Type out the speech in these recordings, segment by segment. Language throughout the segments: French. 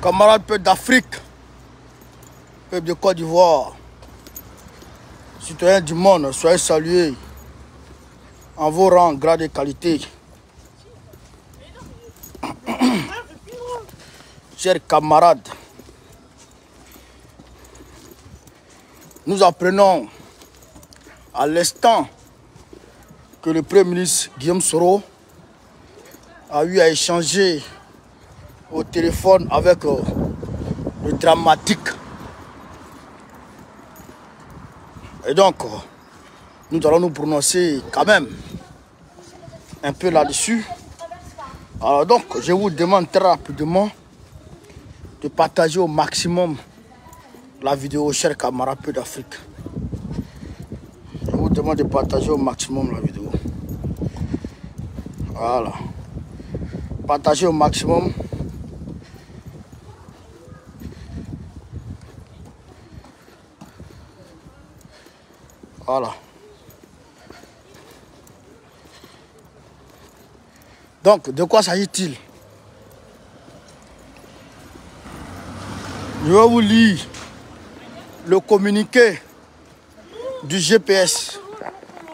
Camarades peuple d'Afrique, peuple de Côte d'Ivoire, citoyens du monde, soyez salués en vos rangs, grades et qualités. Chers camarades, nous apprenons à l'instant que le Premier ministre Guillaume Soro a eu à échanger au téléphone avec le dramatique. Et donc, nous allons nous prononcer quand même un peu là-dessus. Alors donc, je vous demande très rapidement de partager au maximum la vidéo, chers camarades peu d'Afrique. Je vous demande de partager au maximum la vidéo. Voilà. Partagez au maximum. Voilà. Donc, de quoi s'agit-il? Je vais vous lire le communiqué du GPS.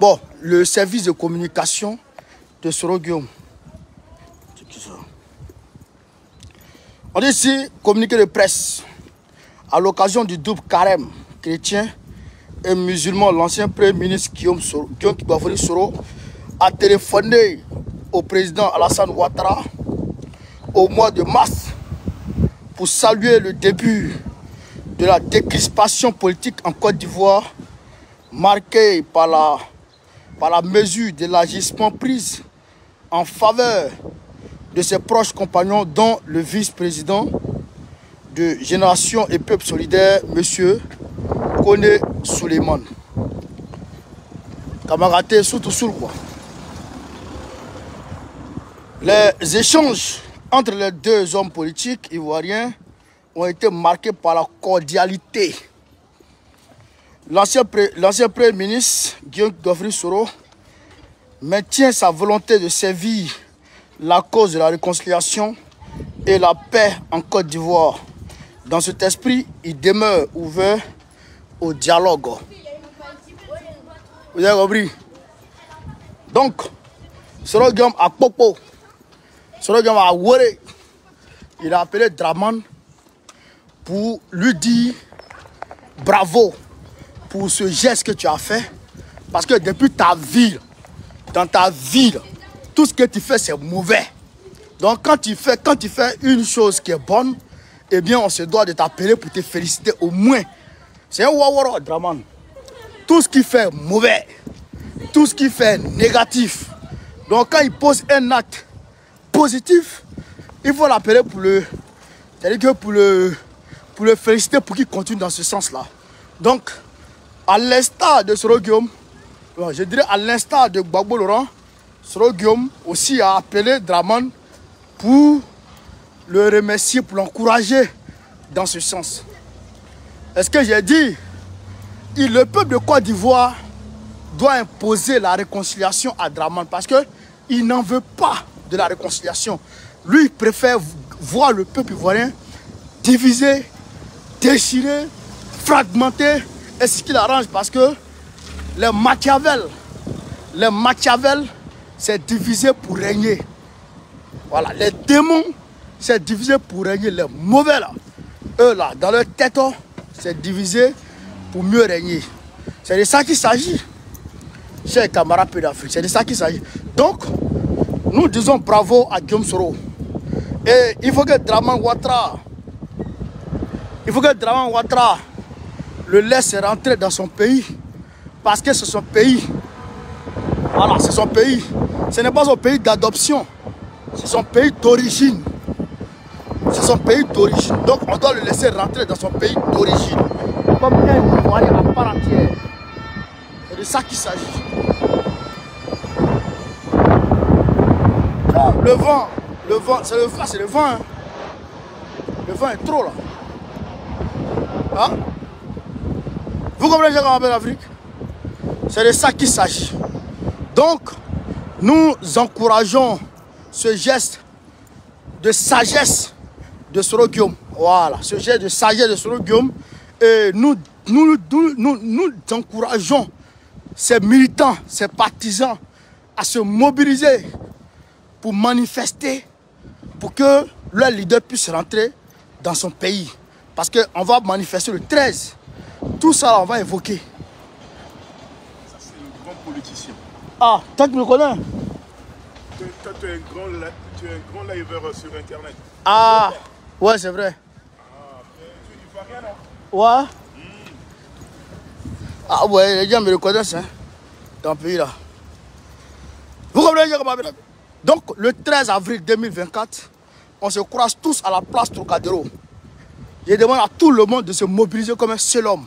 Bon, le service de communication de Soro Guillaume. C'est qui ça? On dit ici, communiqué de presse. À l'occasion du double carême chrétien et musulman, l'ancien Premier ministre Guillaume Soro a téléphoné au président Alassane Ouattara au mois de mars pour saluer le début de la décrispation politique en Côte d'Ivoire, marquée par la mesure de l'agissement prise en faveur de ses proches compagnons, dont le vice-président de Génération et Peuple Solidaire, M. Koné Souleymane. Camarade, surtout sur quoi. Les échanges entre les deux hommes politiques ivoiriens ont été marqués par la cordialité. L'ancien Premier ministre Guillaume Soro maintient sa volonté de servir la cause de la réconciliation et la paix en Côte d'Ivoire. Dans cet esprit, il demeure ouvert au dialogue. Vous avez compris? Donc, Soro Guillaume à Popo, Soro Guillaume à Wore, il a appelé Draman pour lui dire bravo pour ce geste que tu as fait. Parce que depuis ta ville, dans ta ville, tout ce que tu fais, c'est mauvais. Donc quand tu fais une chose qui est bonne, eh bien on se doit de t'appeler pour te féliciter au moins. C'est un wawaro, Draman. Tout ce qui fait mauvais, tout ce qui fait négatif. Donc quand il pose un acte positif, il faut l'appeler pour le féliciter pour qu'il continue dans ce sens-là. Donc, à l'instar de Soro Guillaume, je dirais à l'instar de Gbagbo Laurent, Soro Guillaume aussi a appelé Draman pour le remercier, pour l'encourager dans ce sens. Est-ce que j'ai dit, le peuple de Côte d'Ivoire doit imposer la réconciliation à Draman parce qu'il n'en veut pas de la réconciliation. Lui, il préfère voir le peuple ivoirien divisé, déchiré, fragmenté. Et c'est ce qu'il arrange parce que les Machiavel, c'est divisé pour régner. Voilà, les démons, c'est divisé pour régner. Les mauvais là, eux là, dans leur tête, c'est divisé pour mieux régner. C'est de ça qu'il s'agit, chers camarades peu d'Afrique. C'est de ça qu'il s'agit. Donc, nous disons bravo à Guillaume Soro. Et il faut que Draman Ouattara, le laisse rentrer dans son pays. Parce que c'est son pays. Voilà, c'est son pays. Ce n'est pas son pays d'adoption. C'est son pays d'origine. C'est son pays d'origine. Donc on doit le laisser rentrer dans son pays d'origine. Comme un Ivoirien à part entière. C'est de ça qu'il s'agit. Le vent, c'est le vent. Hein. Le vent est trop là. Hein? Vous comprenez ce qu'on appelle l'Afrique? C'est de ça qu'il s'agit. Donc, nous encourageons ce geste de sagesse de Soro Guillaume. Voilà, ce geste de sagesse de Soro Guillaume. Et nous encourageons ces militants, ces partisans à se mobiliser pour manifester, pour que leur leader puisse rentrer dans son pays. Parce qu'on va manifester le 13. Tout ça, là, on va évoquer. Ça, c'est le grand politicien. Ah, toi, tu me connais? Toi, tu es un grand liveur sur Internet. Ah, ouais, c'est vrai. Ah, tu es ivoirien, non? Ouais. Ah ouais, les gens me reconnaissent, hein, dans le pays là. Vous comprenez comment? Donc, le 13 avril 2024, on se croise tous à la place Trocadéro. Je demande à tout le monde de se mobiliser comme un seul homme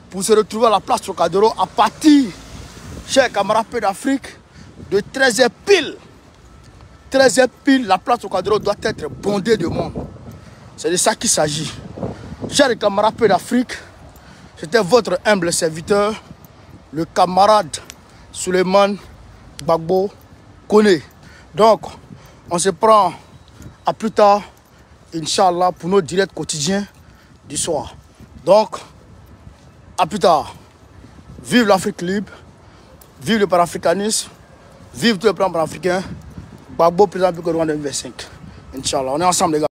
pour se retrouver à la place Trocadéro à partir, chers camarades Peu d'Afrique, de 13h pile. 13h pile, la place Trocadéro doit être bondée de monde. C'est de ça qu'il s'agit. Chers camarades Peu d'Afrique, c'était votre humble serviteur, le camarade Suleiman Gbagbo Koné. Donc, on se prend à plus tard, Inch'Allah, pour nos directs quotidiens du soir. Donc, à plus tard. Vive l'Afrique libre, vive le panafricanisme, vive tous les plans panafricains. Gbagbo, président du Rwanda 2025. Inch'Allah, on est ensemble, les gars.